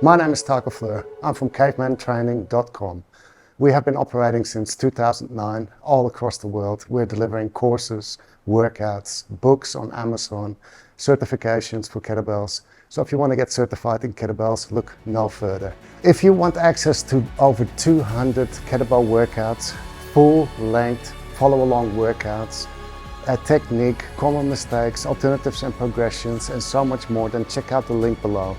My name is Taco Fleur. I'm from Cavemantraining.com. We have been operating since 2009 all across the world. We're delivering courses, workouts, books on Amazon, certifications for kettlebells. So if you want to get certified in kettlebells, look no further. If you want access to over 200 kettlebell workouts, full length, follow along workouts, technique, common mistakes, alternatives and progressions, and so much more, then check out the link below.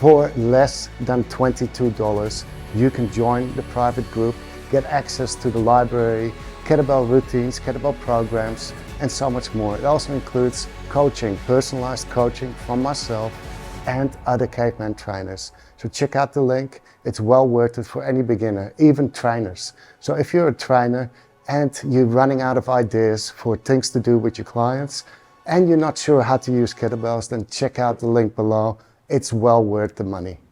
For less than $22, you can join the private group, get access to the library, kettlebell routines, kettlebell programs, and so much more. It also includes coaching, personalized coaching from myself and other caveman trainers. So check out the link. It's well worth it for any beginner, even trainers. So if you're a trainer and you're running out of ideas for things to do with your clients and you're not sure how to use kettlebells, then check out the link below. It's well worth the money.